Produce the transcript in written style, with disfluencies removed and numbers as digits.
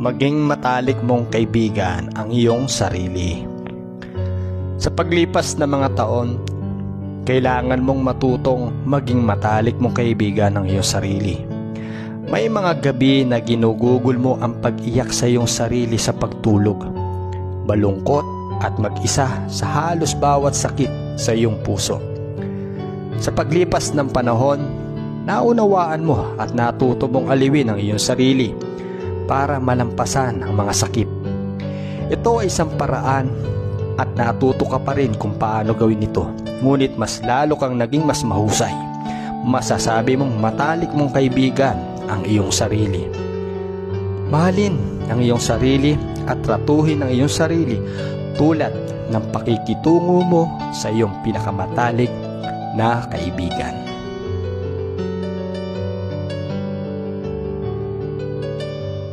maging matalik mong kaibigan ang iyong sarili. Sa paglipas ng mga taon, kailangan mong matutong maging matalik mong kaibigan ang iyong sarili. May mga gabi na ginugugol mo ang pag-iyak sa iyong sarili sa pagtulog, balungkot at mag-isa sa halos bawat sakit sa iyong puso. Sa paglipas ng panahon, naunawaan mo at natuto mong aliwin ang iyong sarili para malampasan ang mga sakit. Ito ay isang paraan at natuto ka pa rin kung paano gawin ito. Ngunit mas lalo kang naging mas mahusay. Masasabi mong matalik mong kaibigan ang iyong sarili. Mahalin ang iyong sarili at tratuhin ang iyong sarili tulad ng pakikitungo mo sa iyong pinakamatalik na kaibigan.